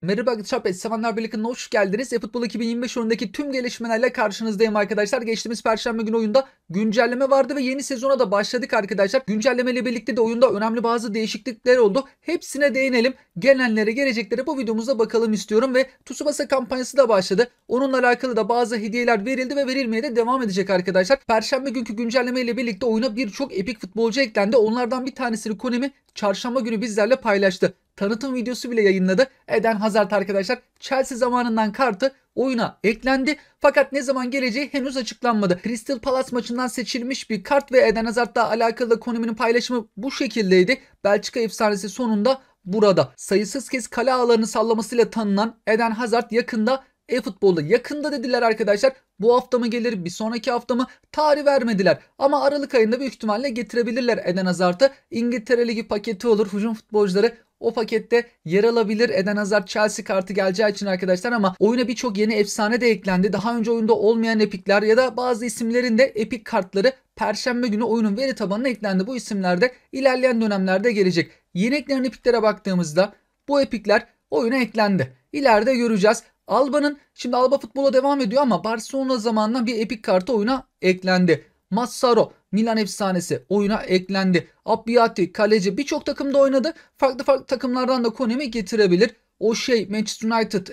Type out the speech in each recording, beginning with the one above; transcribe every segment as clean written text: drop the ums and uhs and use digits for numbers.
Merhaba arkadaşlar, sevenler birlikte hoş geldiniz. eFootball 2025 oyunundaki tüm gelişmelerle karşınızdayım arkadaşlar. Geçtiğimiz Perşembe günü oyunda güncelleme vardı ve yeni sezona da başladık arkadaşlar. Güncelleme ile birlikte de oyunda önemli bazı değişiklikler oldu. Hepsine değinelim. Gelenlere, geleceklere bu videomuzda bakalım istiyorum ve Tsubasa kampanyası da başladı. Onunla alakalı da bazı hediyeler verildi ve verilmeye de devam edecek arkadaşlar. Perşembe günkü güncelleme ile birlikte oyuna birçok epik futbolcu eklendi. Onlardan bir tanesini Konami çarşamba günü bizlerle paylaştı. Tanıtım videosu bile yayınladı. Eden Hazard arkadaşlar Chelsea zamanından kartı oyuna eklendi. Fakat ne zaman geleceği henüz açıklanmadı. Crystal Palace maçından seçilmiş bir kart ve Eden Hazard'la alakalı Konami'nin paylaşımı bu şekildeydi. Belçika efsanesi sonunda burada. Sayısız kez kale ağlarını sallamasıyla tanınan Eden Hazard yakında eFootball'da yakında dediler arkadaşlar. Bu hafta mı gelir, bir sonraki hafta mı, tarih vermediler. Ama Aralık ayında büyük ihtimalle getirebilirler Eden Hazard'ı. İngiltere Ligi paketi olur. Hücum futbolcuları o pakette yer alabilir. Eden Hazard Chelsea kartı geleceği için arkadaşlar, ama oyuna birçok yeni efsane de eklendi. Daha önce oyunda olmayan epikler ya da bazı isimlerin de epik kartları Perşembe günü oyunun veri tabanına eklendi. Bu isimler de ilerleyen dönemlerde gelecek. Yeni eklenen epiklere baktığımızda bu epikler oyuna eklendi. İleride göreceğiz. Şimdi Alba futbola devam ediyor ama Barcelona zamanından bir epik kartı oyuna eklendi. Massaro Milan efsanesi oyuna eklendi. Abbiati kaleci birçok takımda oynadı. Farklı farklı takımlardan da Konami getirebilir. Manchester United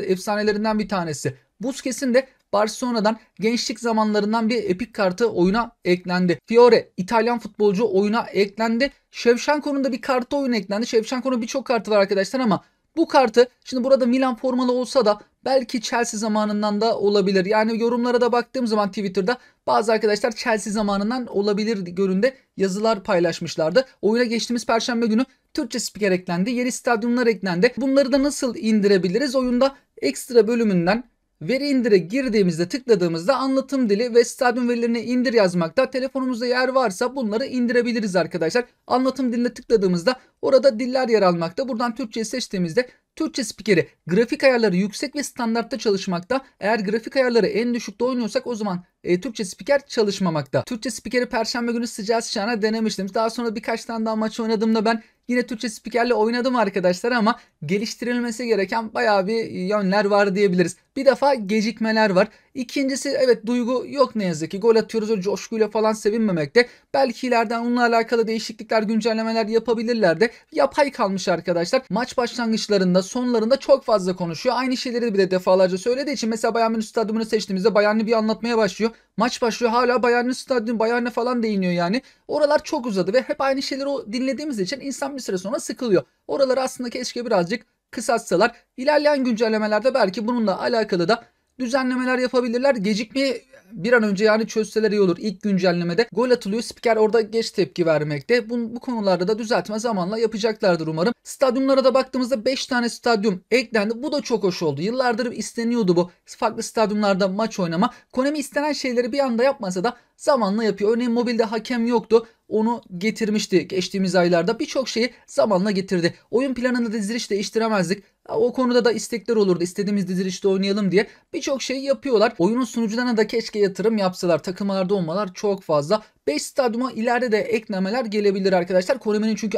efsanelerinden bir tanesi. Busquets'in de Barcelona'dan gençlik zamanlarından bir epik kartı oyuna eklendi. Fiore İtalyan futbolcu oyuna eklendi. Shevchenko'nun da bir kartı oyuna eklendi. Shevchenko'nun birçok kartı var arkadaşlar ama bu kartı şimdi burada Milan formalı olsa da belki Chelsea zamanından da olabilir. Yani yorumlara da baktığım zaman Twitter'da bazı arkadaşlar Chelsea zamanından olabilir göründe yazılar paylaşmışlardı. Oyuna geçtiğimiz Perşembe günü Türkçe spiker eklendi. Yeni stadyumlar eklendi. Bunları da nasıl indirebiliriz? Oyunda ekstra bölümünden veri indire girdiğimizde, tıkladığımızda anlatım dili ve stadyum verilerini indir yazmakta. Telefonumuzda yer varsa bunları indirebiliriz arkadaşlar. Anlatım diline tıkladığımızda orada diller yer almakta. Buradan Türkçeyi seçtiğimizde Türkçe spikeri grafik ayarları yüksek ve standartta çalışmakta. Eğer grafik ayarları en düşükte oynuyorsak o zaman Türkçe spiker çalışmamakta. Türkçe spikeri Perşembe günü sıcağı sıcağına denemiştim. Daha sonra birkaç tane daha maç oynadığımda ben yine Türkçe spikerle oynadım arkadaşlar, ama geliştirilmesi gereken bayağı bir yönler var diyebiliriz. Bir defa gecikmeler var. İkincisi, evet, duygu yok ne yazık ki. Gol atıyoruz, o coşkuyla falan sevinmemekte. Belki ileriden onunla alakalı değişiklikler, güncellemeler yapabilirler de. Yapay kalmış arkadaşlar. Maç başlangıçlarında, sonlarında çok fazla konuşuyor. Aynı şeyleri bir de defalarca söylediği için mesela Bayern Münih stadyumunu seçtiğimizde Bayern'i bir anlatmaya başlıyor. Maç başlıyor, hala Bayern stadyum, Bayern'e falan değiniyor yani. Oralar çok uzadı ve hep aynı şeyleri dinlediğimiz için insan bir süre sonra sıkılıyor. Oraları aslında keşke birazcık kısaltsalar. İlerleyen güncellemelerde belki bununla alakalı da düzenlemeler yapabilirler. Gecikmeyi bir an önce yani çözseler iyi olur. İlk güncellemede gol atılıyor, spiker orada geç tepki vermekte. Bu konularda da düzeltme zamanla yapacaklardır umarım. Stadyumlara da baktığımızda 5 tane stadyum eklendi. Bu da çok hoş oldu. Yıllardır isteniyordu bu. Farklı stadyumlarda maç oynama. Konami istenen şeyleri bir anda yapmasa da zamanla yapıyor. Örneğin mobilde hakem yoktu. Onu getirmişti geçtiğimiz aylarda. Birçok şeyi zamanla getirdi. Oyun planını diziliş değiştiremezdik. O konuda da istekler olurdu. İstediğimiz dizilişte oynayalım diye. Birçok şey yapıyorlar. Oyunun sunucularına da keşke yatırım yapsalar. Takımlarda olmalar çok fazla. 5 stadyuma ileride de eklemeler gelebilir arkadaşlar. Konami'nin çünkü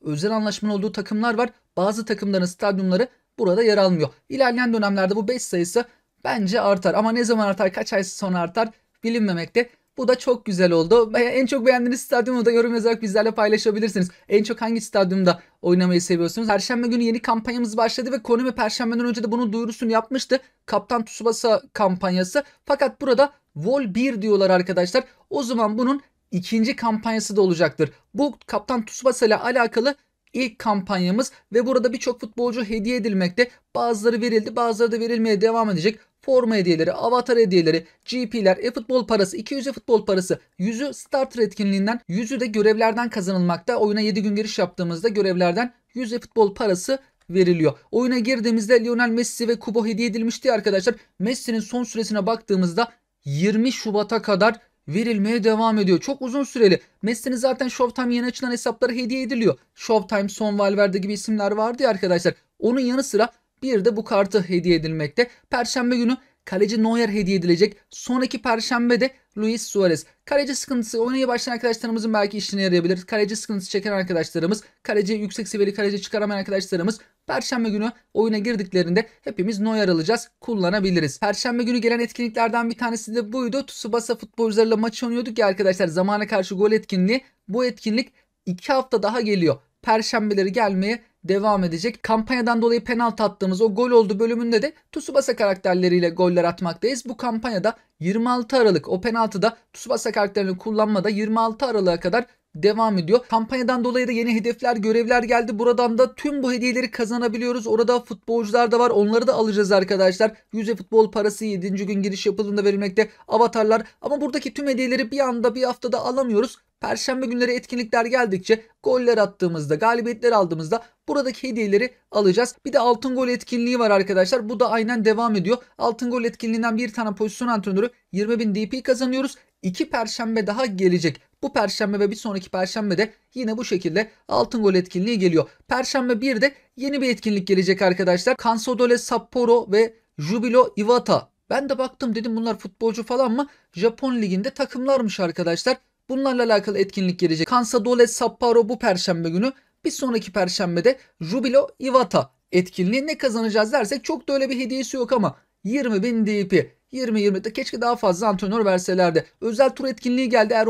özel anlaşmalı olduğu takımlar var. Bazı takımların stadyumları burada yer almıyor. İlerleyen dönemlerde bu 5 sayısı bence artar. Ama ne zaman artar, kaç ay sonra artar bilinmemekte. Bu da çok güzel oldu. En çok beğendiğiniz stadyumu da yorum yazarak bizlerle paylaşabilirsiniz. En çok hangi stadyumda oynamayı seviyorsunuz? Perşembe günü yeni kampanyamız başladı ve Konami Perşembeden önce de bunun duyurusunu yapmıştı. Kaptan Tsubasa kampanyası. Fakat burada Vol 1 diyorlar arkadaşlar. O zaman bunun ikinci kampanyası da olacaktır. Bu Kaptan Tsubasa ile alakalı ilk kampanyamız ve burada birçok futbolcu hediye edilmekte. Bazıları verildi, bazıları da verilmeye devam edecek. Forma hediyeleri, avatar hediyeleri, GP'ler, e-futbol parası, 200 futbol parası, 100'ü starter etkinliğinden, 100'ü de görevlerden kazanılmakta. Oyuna 7 gün giriş yaptığımızda görevlerden 100 futbol parası veriliyor. Oyuna girdiğimizde Lionel Messi ve Kubo hediye edilmişti arkadaşlar. Messi'nin son süresine baktığımızda 20 Şubat'a kadar verilmeye devam ediyor. Çok uzun süreli. Messi'nin zaten Showtime yeni açılan hesapları hediye ediliyor. Showtime, Son Valverde gibi isimler vardı ya arkadaşlar. Onun yanı sıra bir de bu kartı hediye edilmekte. Perşembe günü kaleci Neuer hediye edilecek. Sonraki perşembe de Luis Suarez. Kaleci sıkıntısı oynaya başlayan arkadaşlarımızın belki işine yarayabilir. Kaleci sıkıntısı çeken arkadaşlarımız, kaleci yüksek seviyeli kaleci çıkaramayan arkadaşlarımız Perşembe günü oyuna girdiklerinde hepimiz Neuer alacağız, kullanabiliriz. Perşembe günü gelen etkinliklerden bir tanesi de buydu. Tsubasa futbolcularıyla maç oynuyorduk ya arkadaşlar, zamana karşı gol etkinliği. Bu etkinlik 2 hafta daha geliyor. Perşembeleri gelmeye devam edecek. Kampanyadan dolayı penaltı attığımız o gol oldu bölümünde de Tsubasa karakterleriyle goller atmaktayız. Bu kampanyada 26 Aralık o penaltıda Tsubasa karakterini kullanmada 26 Aralık'a kadar devam ediyor. Kampanyadan dolayı da yeni hedefler, görevler geldi. Buradan da tüm bu hediyeleri kazanabiliyoruz. Orada futbolcular da var. Onları da alacağız arkadaşlar. Yüze futbol parası 7. gün giriş yapıldığında verilmekte. Avatarlar. Ama buradaki tüm hediyeleri bir anda bir haftada alamıyoruz. Perşembe günleri etkinlikler geldikçe, goller attığımızda, galibiyetler aldığımızda buradaki hediyeleri alacağız. Bir de altın gol etkinliği var arkadaşlar. Bu da aynen devam ediyor. Altın gol etkinliğinden bir tane pozisyon antrenörü 20.000 DP kazanıyoruz. 2 perşembe daha gelecek. Bu perşembe ve bir sonraki perşembe de yine bu şekilde altın gol etkinliği geliyor. Perşembe 1'de yeni bir etkinlik gelecek arkadaşlar. Consadole Sapporo ve Jubilo Iwata. Ben de baktım, dedim bunlar futbolcu falan mı? Japon liginde takımlarmış arkadaşlar. Bunlarla alakalı etkinlik gelecek. Consadole Sapporo bu perşembe günü. Bir sonraki perşembede Jubilo Iwata etkinliği. Ne kazanacağız dersek çok da öyle bir hediyesi yok ama 20.000 DP. 20-20'de keşke daha fazla antrenör verselerdi. Özel tur etkinliği geldi. Eğer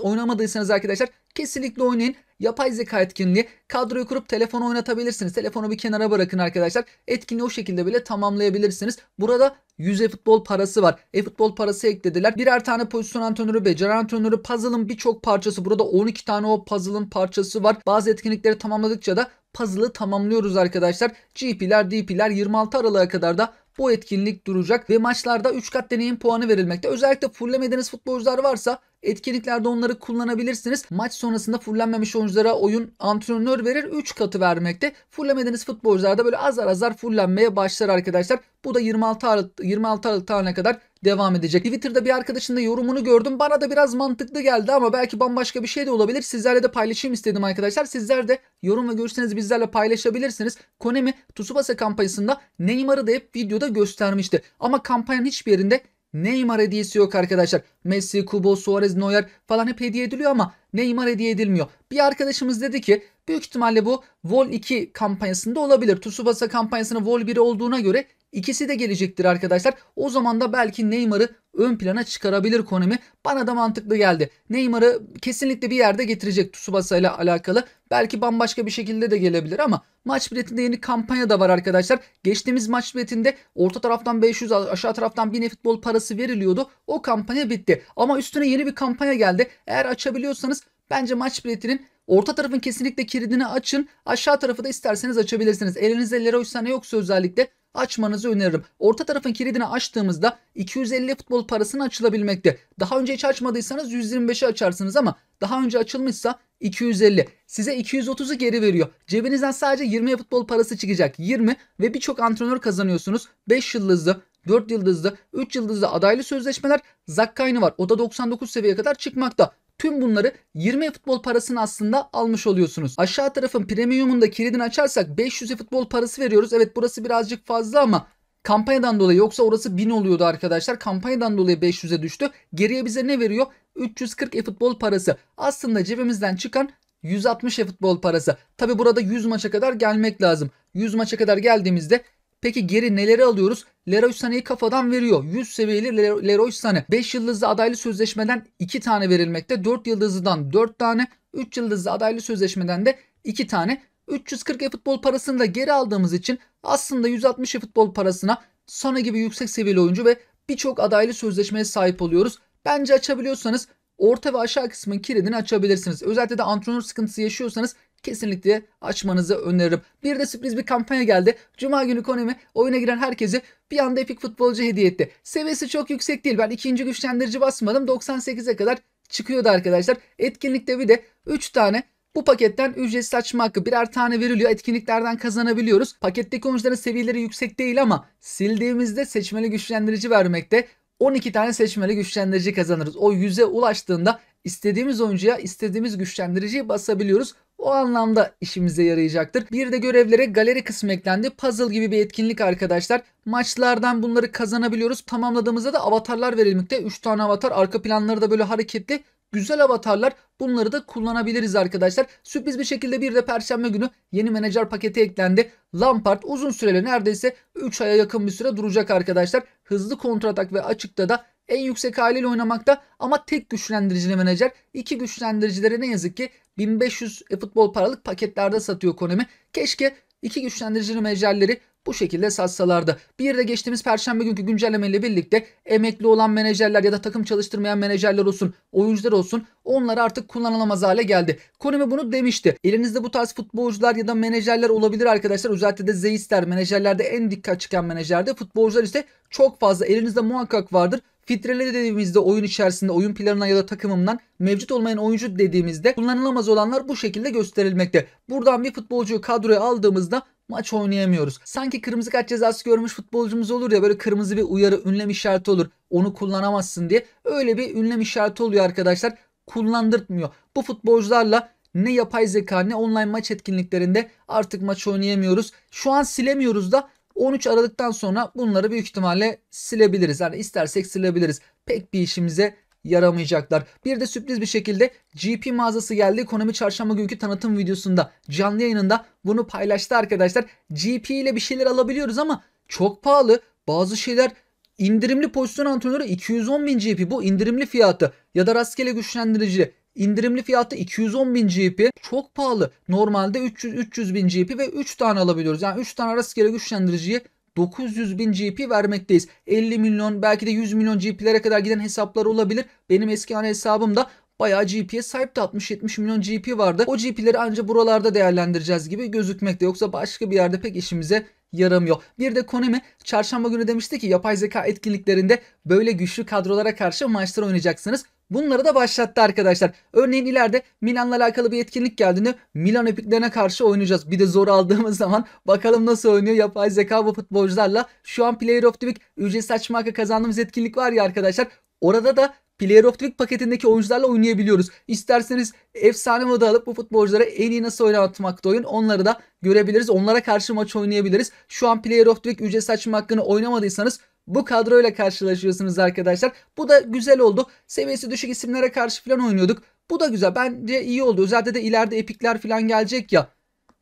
oynamadıysanız arkadaşlar kesinlikle oynayın. Yapay zeka etkinliği. Kadroyu kurup telefonu oynatabilirsiniz. Telefonu bir kenara bırakın arkadaşlar. Etkinliği o şekilde bile tamamlayabilirsiniz. Burada 100 e-futbol parası var. E-futbol parası eklediler. Birer tane pozisyon antrenörü, beceri antrenörü, puzzle'ın birçok parçası. Burada 12 tane o puzzle'ın parçası var. Bazı etkinlikleri tamamladıkça da puzzle'ı tamamlıyoruz arkadaşlar. GP'ler, DP'ler 26 Aralık'a kadar da bu etkinlik duracak ve maçlarda 3 kat deneyim puanı verilmekte. Özellikle fullemediğiniz futbolcular varsa etkinliklerde onları kullanabilirsiniz. Maç sonrasında fullenmemiş oyunculara oyun antrenör verir, 3 katı vermekte. Fullemediğiniz futbolcular da böyle azar azar fullenmeye başlar arkadaşlar. Bu da 26 Aralık tarihine kadar devam edecek. Twitter'da bir arkadaşın da yorumunu gördüm. Bana da biraz mantıklı geldi ama belki bambaşka bir şey de olabilir. Sizlerle de paylaşayım istedim arkadaşlar. Sizler de yorum ve görüşlerinizi bizlerle paylaşabilirsiniz. Konami Tsubasa kampanyasında Neymar'ı da hep videoda göstermişti. Ama kampanyanın hiçbir yerinde Neymar hediyesi yok arkadaşlar. Messi, Kubo, Suarez, Neuer falan hep hediye ediliyor ama Neymar hediye edilmiyor. Bir arkadaşımız dedi ki büyük ihtimalle bu Vol 2 kampanyasında olabilir. Tsubasa kampanyasının Vol 1 olduğuna göre İkisi de gelecektir arkadaşlar. O zaman da belki Neymar'ı ön plana çıkarabilir Konami. Bana da mantıklı geldi. Neymar'ı kesinlikle bir yerde getirecek Tsubasa ile alakalı. Belki bambaşka bir şekilde de gelebilir ama maç biletinde yeni kampanya da var arkadaşlar. Geçtiğimiz maç biletinde orta taraftan 500, aşağı taraftan 1000 futbol parası veriliyordu. O kampanya bitti. Ama üstüne yeni bir kampanya geldi. Eğer açabiliyorsanız bence maç biletinin orta tarafın kesinlikle kilidini açın. Aşağı tarafı da isterseniz açabilirsiniz. Elinizde Leroy Sané yoksa özellikle açmanızı öneririm. Orta tarafın kilidini açtığımızda 250 futbol parasını açılabilmekte. Daha önce hiç açmadıysanız 125'i açarsınız ama daha önce açılmışsa 250. Size 230'u geri veriyor. Cebinizden sadece 20 futbol parası çıkacak. 20 ve birçok antrenör kazanıyorsunuz. 5 yıldızlı, 4 yıldızlı, 3 yıldızlı adaylı sözleşmeler. Zakkayni var. O da 99 seviyeye kadar çıkmakta. Tüm bunları 20 futbol parasını aslında almış oluyorsunuz. Aşağı tarafın premiumunda kilidini açarsak 500 futbol parası veriyoruz. Evet, burası birazcık fazla ama kampanyadan dolayı, yoksa orası 1000 oluyordu arkadaşlar. Kampanyadan dolayı 500'e düştü. Geriye bize ne veriyor? 340 futbol parası. Aslında cebimizden çıkan 160 futbol parası. Tabi burada 100 maça kadar gelmek lazım. 100 maça kadar geldiğimizde peki geri neleri alıyoruz? Leroy Sané'yi kafadan veriyor. 100 seviyeli Leroy Sané. 5 yıldızlı adaylı sözleşmeden 2 tane verilmekte. 4 yıldızlıdan 4 tane. 3 yıldızlı adaylı sözleşmeden de 2 tane. 340 futbol parasını da geri aldığımız için aslında 160 futbol parasına Sané gibi yüksek seviyeli oyuncu ve birçok adaylı sözleşmeye sahip oluyoruz. Bence açabiliyorsanız orta ve aşağı kısmın kilidini açabilirsiniz. Özellikle de antrenör sıkıntısı yaşıyorsanız kesinlikle açmanızı öneririm. Bir de sürpriz bir kampanya geldi. Cuma günü Konami oyuna giren herkese bir anda epik futbolcu hediye etti. Seviyesi çok yüksek değil. Ben ikinci güçlendirici basmadım. 98'e kadar çıkıyordu arkadaşlar. Etkinlikte bir de 3 tane bu paketten ücretsiz açma hakkı birer tane veriliyor. Etkinliklerden kazanabiliyoruz. Paketteki oyuncuların seviyeleri yüksek değil ama sildiğimizde seçmeli güçlendirici vermekte. 12 tane seçmeli güçlendirici kazanırız. O 100'e ulaştığında istediğimiz oyuncuya istediğimiz güçlendiriciyi basabiliyoruz. O anlamda işimize yarayacaktır. Bir de görevlere galeri kısmı eklendi. Puzzle gibi bir etkinlik arkadaşlar. Maçlardan bunları kazanabiliyoruz. Tamamladığımızda da avatarlar verilmekte. 3 tane avatar, arka planları da böyle hareketli. Güzel avatarlar. Bunları da kullanabiliriz arkadaşlar. Sürpriz bir şekilde bir de Perşembe günü yeni menajer paketi eklendi. Lampard uzun süreli, neredeyse 3 aya yakın bir süre duracak arkadaşlar. Hızlı kontratak ve açıkta da en yüksek haliyle oynamakta ama tek güçlendiricili menajer. 2 güçlendiricileri ne yazık ki 1500 futbol paralık paketlerde satıyor Konami. Keşke 2 güçlendiricili menajerleri bu şekilde satsalardı. Bir de geçtiğimiz Perşembe günkü güncellemeyle birlikte emekli olan menajerler ya da takım çalıştırmayan menajerler olsun, oyuncular olsun, onlar artık kullanılamaz hale geldi. Konami bunu demişti. Elinizde bu tarz futbolcular ya da menajerler olabilir arkadaşlar. Özellikle de Zeisler menajerlerde en dikkat çıkan menajerdi. Futbolcular ise çok fazla elinizde muhakkak vardır. Filtreleri dediğimizde oyun içerisinde oyun planına ya da takımından mevcut olmayan oyuncu dediğimizde kullanılamaz olanlar bu şekilde gösterilmekte. Buradan bir futbolcuyu kadroya aldığımızda maç oynayamıyoruz. Sanki kırmızı kart cezası görmüş futbolcumuz olur ya, böyle kırmızı bir uyarı, ünlem işareti olur. Onu kullanamazsın diye. Öyle bir ünlem işareti oluyor arkadaşlar. Kullandırtmıyor. Bu futbolcularla ne yapay zeka ne online maç etkinliklerinde artık maç oynayamıyoruz. Şu an silemiyoruz da 13 Aralık'tan sonra bunları büyük ihtimalle silebiliriz. Yani istersek silebiliriz. Pek bir işimize yaramayacaklar. Bir de sürpriz bir şekilde GP mağazası geldi. Konami çarşamba günkü tanıtım videosunda, canlı yayınında bunu paylaştı arkadaşlar. GP ile bir şeyler alabiliyoruz ama çok pahalı. Bazı şeyler indirimli, pozisyon antrenörü 210.000 GP, bu indirimli fiyatı, ya da rastgele güçlendirici indirimli fiyatı 210.000 GP, çok pahalı. Normalde 300.000 GP ve 3 tane alabiliyoruz. Yani 3 tane rastgele güçlendiriciye 900.000 GP vermekteyiz. 50 milyon belki de 100 milyon GP'lere kadar giden hesaplar olabilir. Benim eski hesabımda bayağı GP'ye sahipti. 60-70 milyon GP vardı. O GP'leri ancak buralarda değerlendireceğiz gibi gözükmekte. Yoksa başka bir yerde pek işimize yaramıyor. Bir de Konami çarşamba günü demişti ki yapay zeka etkinliklerinde böyle güçlü kadrolara karşı maçlar oynayacaksınız. Bunları da başlattı arkadaşlar. Örneğin ileride Milan'la alakalı bir etkinlik geldiğinde Milan epiklerine karşı oynayacağız. Bir de zor aldığımız zaman bakalım nasıl oynuyor yapay zeka bu futbolcularla. Şu an Player of the Week ücretsiz açma hakkı kazandığımız etkinlik var ya arkadaşlar. Orada da Player of the Week paketindeki oyuncularla oynayabiliyoruz. İsterseniz efsane modu alıp bu futbolculara en iyi nasıl oynatmakta oyun, onları da görebiliriz. Onlara karşı maç oynayabiliriz. Şu an Player of the Week ücretsiz açma hakkını oynamadıysanız bu kadroyla karşılaşıyorsunuz arkadaşlar. Bu da güzel oldu. Seviyesi düşük isimlere karşı falan oynuyorduk. Bu da güzel. Bence iyi oldu. Özellikle de ileride epikler falan gelecek ya.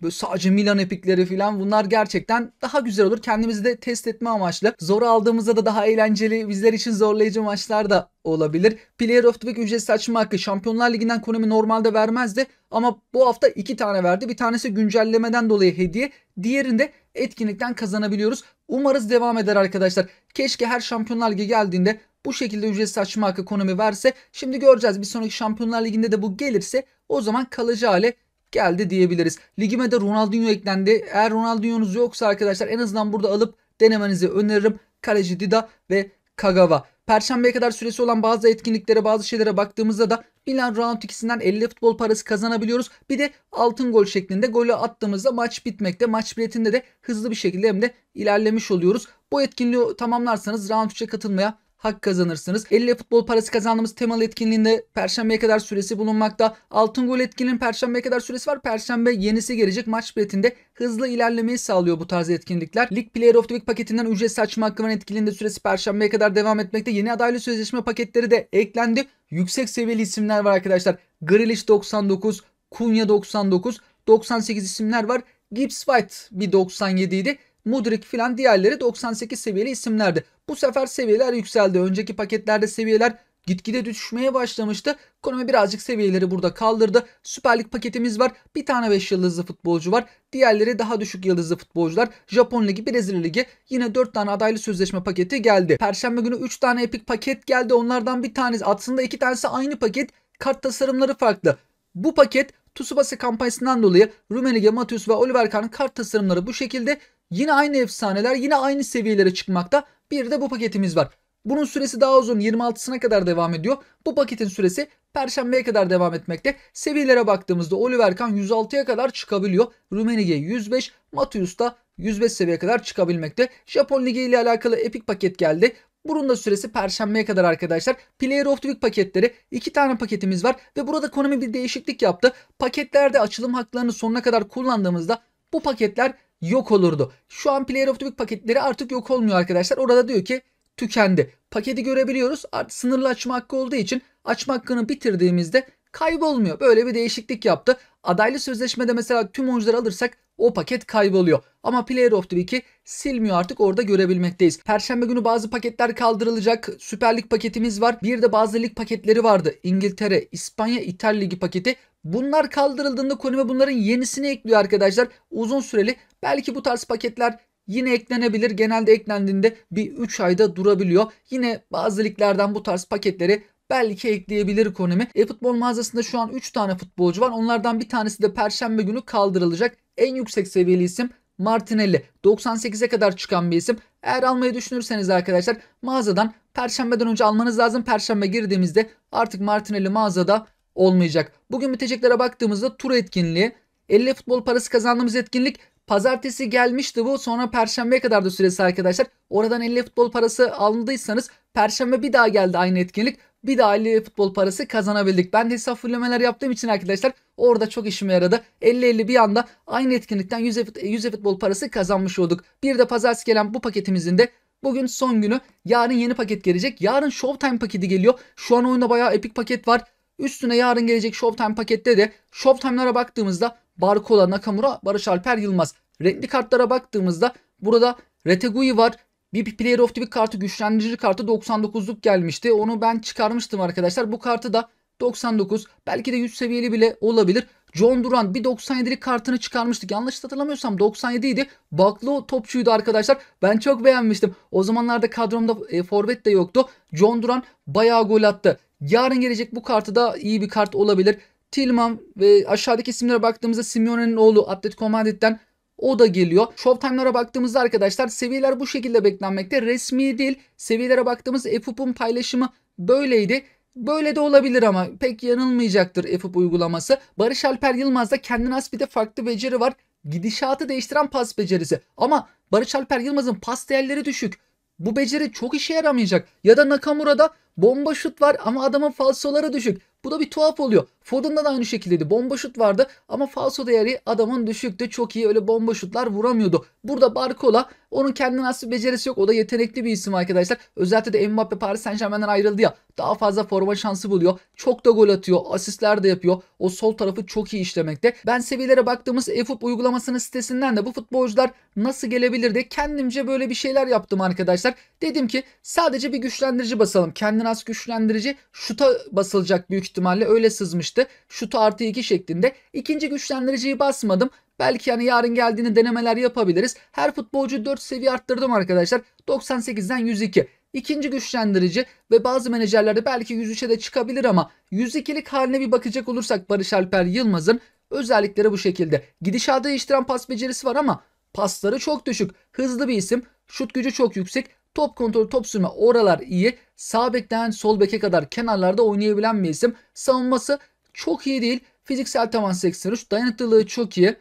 Böyle sadece Milan epikleri falan, bunlar gerçekten daha güzel olur. Kendimizi de test etme amaçlı. Zor aldığımızda da daha eğlenceli, bizler için zorlayıcı maçlar da olabilir. Player of the Week ücretsiz açma hakkı Şampiyonlar Ligi'nden Konami normalde vermezdi. Ama bu hafta 2 tane verdi. Bir tanesi güncellemeden dolayı hediye. Diğerinde etkinlikten kazanabiliyoruz. Umarız devam eder arkadaşlar. Keşke her Şampiyonlar Ligi geldiğinde bu şekilde ücretsiz açma hakkı Konami verse. Şimdi göreceğiz. Bir sonraki Şampiyonlar Ligi'nde de bu gelirse o zaman kalıcı hale geldi diyebiliriz. Ligime de Ronaldinho eklendi. Eğer Ronaldinho'nuz yoksa arkadaşlar en azından burada alıp denemenizi öneririm. Kaleci Dida ve Kagawa. Perşembeye kadar süresi olan bazı etkinliklere, bazı şeylere baktığımızda da Milan round ikisinden 50 futbol parası kazanabiliyoruz. Bir de altın gol şeklinde golü attığımızda maç bitmekte. Maç biletinde de hızlı bir şekilde hem de ilerlemiş oluyoruz. Bu etkinliği tamamlarsanız round 3'e katılmaya hak kazanırsınız. 50 futbol parası kazandığımız temalı etkinliğinde Perşembeye kadar süresi bulunmakta. Altın gol etkinliğinin Perşembeye kadar süresi var. Perşembe yenisi gelecek. Maç biletinde hızlı ilerlemeyi sağlıyor bu tarz etkinlikler. Lig Player of the Week paketinden ücretsiz açma hakkı veren etkinliğinde süresi Perşembeye kadar devam etmekte. Yeni adaylı sözleşme paketleri de eklendi. Yüksek seviyeli isimler var arkadaşlar. Grealish 99, Cunha 99, 98 isimler var. Gibbs White bir 97 idi. Mudryk filan, diğerleri 98 seviyeli isimlerdi. Bu sefer seviyeler yükseldi. Önceki paketlerde seviyeler gitgide düşmeye başlamıştı. Konami birazcık seviyeleri burada kaldırdı. Süper Lig paketimiz var. Bir tane 5 yıldızlı futbolcu var. Diğerleri daha düşük yıldızlı futbolcular. Japon Ligi, Brezilya Ligi. Yine 4 tane adaylı sözleşme paketi geldi. Perşembe günü 3 tane epik paket geldi. Onlardan bir tanesi, aslında 2 tanesi aynı paket. Kart tasarımları farklı. Bu paket Tsubasa kampanyasından dolayı Rummenigge, Matius ve Oliver Kahn'ın kart tasarımları bu şekilde. Yine aynı efsaneler, yine aynı seviyelere çıkmakta. Bir de bu paketimiz var. Bunun süresi daha uzun, 26'sına kadar devam ediyor. Bu paketin süresi Perşembeye kadar devam etmekte. Seviyelere baktığımızda Oliver Kahn 106'ya kadar çıkabiliyor. Rummenigge 105, Matius da 105 seviyeye kadar çıkabilmekte. Japon Ligi ile alakalı epik paket geldi. Bunun da süresi Perşembeye kadar arkadaşlar. Player of the Week paketleri 2 tane paketimiz var ve burada Konami bir değişiklik yaptı. Paketlerde açılım haklarını sonuna kadar kullandığımızda bu paketler yok olurdu. Şu an Player of the Week paketleri artık yok olmuyor arkadaşlar. Orada diyor ki tükendi. Paketi görebiliyoruz. Artık sınırlı açma hakkı olduğu için açma hakkını bitirdiğimizde kaybolmuyor. Böyle bir değişiklik yaptı. Adaylı sözleşmede mesela tüm oyuncuları alırsak o paket kayboluyor. Ama Player of the Week'i silmiyor, artık orada görebilmekteyiz. Perşembe günü bazı paketler kaldırılacak. Süper Lig paketimiz var. Bir de bazı lig paketleri vardı. İngiltere, İspanya, İtalya Ligi paketi. Bunlar kaldırıldığında Konami bunların yenisini ekliyor arkadaşlar. Uzun süreli. Belki bu tarz paketler yine eklenebilir. Genelde eklendiğinde bir 3 ayda durabiliyor. Yine bazı liglerden bu tarz paketleri belki ekleyebilir Konami. E-futbol mağazasında şu an 3 tane futbolcu var. Onlardan bir tanesi de Perşembe günü kaldırılacak. En yüksek seviyeli isim Martinelli. 98'e kadar çıkan bir isim. Eğer almayı düşünürseniz arkadaşlar mağazadan Perşembeden önce almanız lazım. Perşembe girdiğimizde artık Martinelli mağazada olmayacak. Bugün biteceklere baktığımızda tur etkinliği, 50 futbol parası kazandığımız etkinlik pazartesi gelmişti bu. Sonra Perşembeye kadar da süresi arkadaşlar. Oradan 50 futbol parası aldıysanız Perşembe bir daha geldi aynı etkinlik. Bir daha 50 futbol parası kazanabildik. Ben de hesap fullemeler yaptığım için arkadaşlar orada çok işime yaradı. 50-50 bir anda aynı etkinlikten 100 futbol parası kazanmış olduk. Bir de pazartesi gelen bu paketimizin de bugün son günü. Yarın yeni paket gelecek. Yarın Showtime paketi geliyor. Şu an oyunda bayağı epik paket var. Üstüne yarın gelecek Showtime pakette de Showtime'lara baktığımızda Barcola, Nakamura, Barış Alper Yılmaz. Renkli kartlara baktığımızda burada Retegui var. Bir Player of the Week kartı, güçlendirici kartı 99'luk gelmişti. Onu ben çıkarmıştım arkadaşlar. Bu kartı da 99, belki de 100 seviyeli bile olabilir. John Duran bir 97'lik kartını çıkarmıştık. Yanlış hatırlamıyorsam 97 idi. Baklı topçuydu arkadaşlar. Ben çok beğenmiştim. O zamanlarda kadromda forvet de yoktu. John Duran bayağı gol attı. Yarın gelecek bu kartı da iyi bir kart olabilir. Tillman ve aşağıdaki isimlere baktığımızda Simeone'nin oğlu Atletico Madrid'den o da geliyor. Showtime'lara baktığımızda arkadaşlar seviyeler bu şekilde beklenmekte. Resmi değil. Seviyelere baktığımız EFUP'un paylaşımı böyleydi. Böyle de olabilir ama pek yanılmayacaktır EFUP uygulaması. Barış Alper Yılmaz'da kendine has bir de farklı beceri var. Gidişatı değiştiren pas becerisi. Ama Barış Alper Yılmaz'ın pas değerleri düşük. Bu beceri çok işe yaramayacak. Ya da Nakamura'da bomba şut var ama adamın falsoları düşük. Bu da bir tuhaf oluyor. Foden'da da aynı şekildeydi. Bomba şut vardı ama falso değeri adamın düşüktü. Çok iyi öyle bomba şutlar vuramıyordu. Burada Barcola, onun kendine has bir becerisi yok. O da yetenekli bir isim arkadaşlar. Özellikle de Mbappe Paris Saint-Germain'den ayrıldı ya. Daha fazla forma şansı buluyor. Çok da gol atıyor. Asistler de yapıyor. O sol tarafı çok iyi işlemekte. Ben seviyelere baktığımız eFoot uygulamasının sitesinden de bu futbolcular nasıl gelebilir diye kendimce böyle bir şeyler yaptım arkadaşlar. Dedim ki sadece bir güçlendirici basalım. Kendine has güçlendirici şuta basılacak büyük ihtimalle, öyle sızmıştı. Şutu artı 2 şeklinde. İkinci güçlendiriciyi basmadım. Belki yani yarın geldiğinde denemeler yapabiliriz. Her futbolcu 4 seviye arttırdım arkadaşlar. 98'den 102. İkinci güçlendirici ve bazı menajerlerde belki 103'e de çıkabilir ama 102'lik haline bir bakacak olursak Barış Alper Yılmaz'ın özellikleri bu şekilde. Gidişatı değiştiren pas becerisi var ama pasları çok düşük. Hızlı bir isim. Şut gücü çok yüksek. Top kontrolü, top sürme oralar iyi. Sağ bekten sol beke kadar kenarlarda oynayabilen bir isim. Savunması çok iyi değil. Fiziksel tavan 83. Dayanıklılığı çok iyi.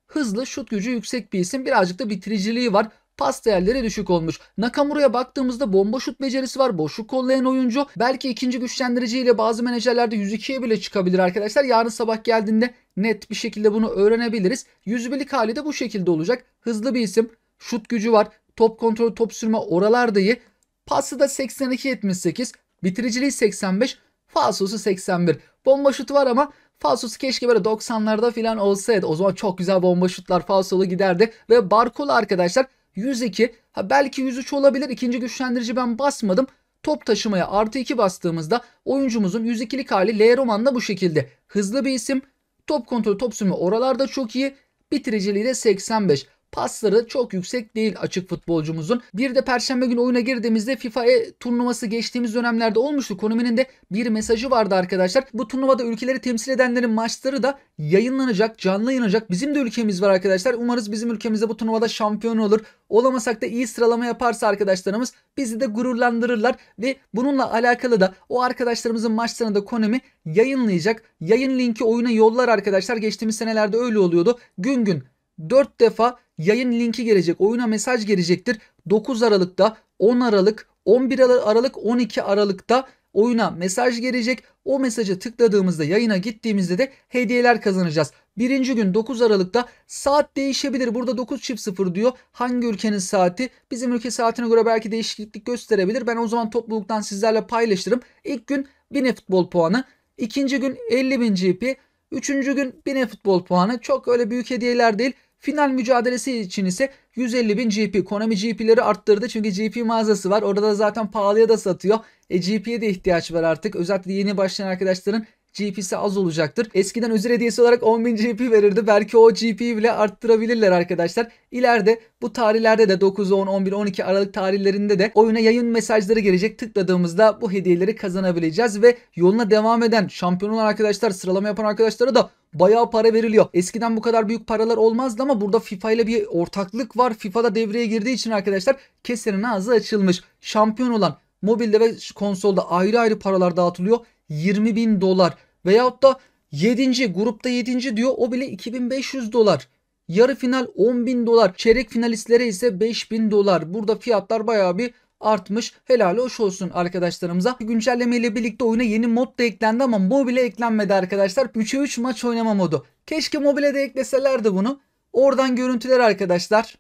Hızlı, şut gücü yüksek bir isim. Birazcık da bitiriciliği var. Pas değerleri düşük olmuş. Nakamura'ya baktığımızda bomba şut becerisi var. Boşluk kollayan oyuncu. Belki ikinci güçlendiriciyle bazı menajerlerde 102'ye bile çıkabilir arkadaşlar. Yarın sabah geldiğinde net bir şekilde bunu öğrenebiliriz. 101'lik hali de bu şekilde olacak. Hızlı bir isim. Şut gücü var. Top kontrolü, top sürme oralarda iyi. Pası da 82-78. Bitiriciliği 85. Falsosu 81. Bomba şutu var ama falsosu keşke böyle 90'larda falan olsaydı. O zaman çok güzel bomba şutlar falsolu giderdi. Ve Barcola arkadaşlar 102. Belki 103 olabilir. İkinci güçlendirici ben basmadım. Top taşımaya artı 2 bastığımızda oyuncumuzun 102'lik hali L Roman'da bu şekilde. Hızlı bir isim. Top kontrolü, top sürme oralarda çok iyi. Bitiriciliği de 85. Pasları çok yüksek değil açık futbolcumuzun. Bir de Perşembe günü oyuna girdiğimizde FIFA turnuvası geçtiğimiz dönemlerde olmuştu. Konami'nin de bir mesajı vardı arkadaşlar. Bu turnuvada ülkeleri temsil edenlerin maçları da yayınlanacak, canlı yayınlanacak. Bizim de ülkemiz var arkadaşlar. Umarız bizim ülkemizde bu turnuvada şampiyon olur. Olamasak da iyi sıralama yaparsa arkadaşlarımız bizi de gururlandırırlar. Ve bununla alakalı da o arkadaşlarımızın maçlarını da Konami yayınlayacak. Yayın linki oyuna yollar arkadaşlar. Geçtiğimiz senelerde öyle oluyordu. Gün gün 4 defa yayın linki gelecek. Oyuna mesaj gelecektir. 9 Aralık'ta, 10 Aralık, 11 Aralık 12 Aralık'ta oyuna mesaj gelecek. O mesajı tıkladığımızda, yayına gittiğimizde de hediyeler kazanacağız. Birinci gün 9 Aralık'ta saat değişebilir. Burada 9.00 diyor. Hangi ülkenin saati? Bizim ülke saatine göre belki değişiklik gösterebilir. Ben o zaman topluluktan sizlerle paylaşırım. İlk gün 1000 futbol puanı. İkinci gün 50.000 GP. Üçüncü gün 1000 futbol puanı. Çok öyle büyük hediyeler değil. Final mücadelesi için ise 150.000 GP. Konami GP'leri arttırdı çünkü GP mağazası var. Orada da zaten pahalıya da satıyor. GP'ye de ihtiyaç var artık. Özellikle yeni başlayan arkadaşların GP'si az olacaktır. Eskiden özel hediyesi olarak 10.000 GP verirdi. Belki o GP'yi bile arttırabilirler arkadaşlar. İleride bu tarihlerde de 9, 10, 11, 12 Aralık tarihlerinde de oyuna yayın mesajları gelecek. Tıkladığımızda bu hediyeleri kazanabileceğiz ve yoluna devam eden şampiyon olan arkadaşlar, sıralama yapan arkadaşlara da bayağı para veriliyor. Eskiden bu kadar büyük paralar olmazdı ama burada FIFA ile bir ortaklık var. FIFA'da devreye girdiği için arkadaşlar kesenin ağzı açılmış. Şampiyon olan mobilde ve konsolda ayrı ayrı paralar dağıtılıyor. 20.000 dolar veyahut da 7. grupta 7. diyor, o bile 2.500 dolar. Yarı final 10.000 dolar. Çeyrek finalistlere ise 5.000 dolar. Burada fiyatlar bayağı bir artmış. Helal hoş olsun arkadaşlarımıza. Güncelleme ile birlikte oyuna yeni mod da eklendi ama mobile eklenmedi arkadaşlar. 3'e 3 maç oynama modu. Keşke mobile de ekleselerdi bunu. Oradan görüntüler arkadaşlar.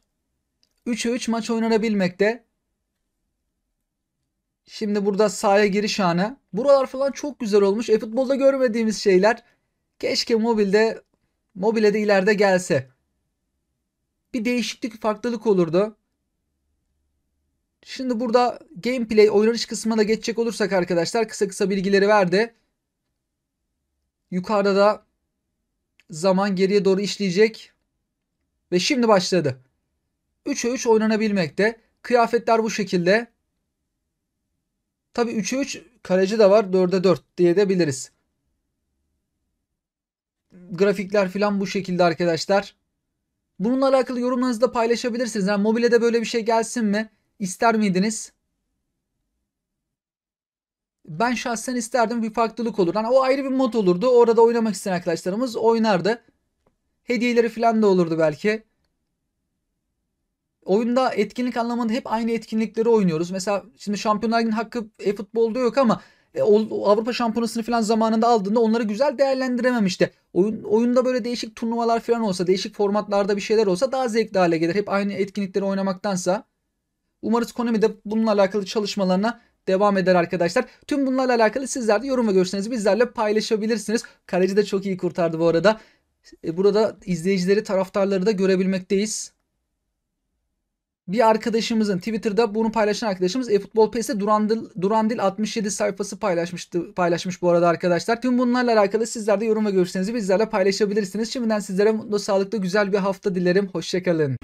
3'e 3 maç oynanabilmekte. Şimdi burada sahaya giriş anı. Buralar falan çok güzel olmuş. Futbolda görmediğimiz şeyler. Keşke mobile de ileride gelse. Bir değişiklik, farklılık olurdu. Şimdi burada gameplay, oynanış kısmına da geçecek olursak arkadaşlar, kısa kısa bilgileri verdi. Yukarıda da zaman geriye doğru işleyecek. Ve şimdi başladı. 3'e 3 oynanabilmekte. Kıyafetler bu şekilde. Tabi 3'e 3 kaleci de var. 4'e 4 diye de biliriz. Grafikler falan bu şekilde arkadaşlar. Bununla alakalı yorumlarınızı da paylaşabilirsiniz. Yani mobile de böyle bir şey gelsin mi? İster miydiniz? Ben şahsen isterdim, bir farklılık olur. Hani o ayrı bir mod olurdu. Orada oynamak isteyen arkadaşlarımız oynardı. Hediyeleri falan da olurdu belki. Oyunda etkinlik anlamında hep aynı etkinlikleri oynuyoruz. Mesela şimdi Şampiyonlar Ligi'nin hakkı futbolda yok ama Avrupa Şampiyonası'nı falan zamanında aldığında onları güzel değerlendirememişti. Oyunda böyle değişik turnuvalar falan olsa, değişik formatlarda bir şeyler olsa daha zevkli hale gelir. Hep aynı etkinlikleri oynamaktansa. Umarız Konami de bununla alakalı çalışmalarına devam eder arkadaşlar. Tüm bunlarla alakalı sizler de yorum ve görüşlerinizi bizlerle paylaşabilirsiniz. Kaleci de çok iyi kurtardı bu arada. Burada izleyicileri, taraftarları da görebilmekteyiz. Bir arkadaşımızın, Twitter'da bunu paylaşan arkadaşımız eFootball PS'te Durandil 67 sayfası paylaşmış bu arada arkadaşlar. Tüm bunlarla alakalı sizler de yorum ve görüşlerinizi bizlerle paylaşabilirsiniz. Şimdiden sizlere mutlu, sağlıklı, güzel bir hafta dilerim. Hoşçakalın.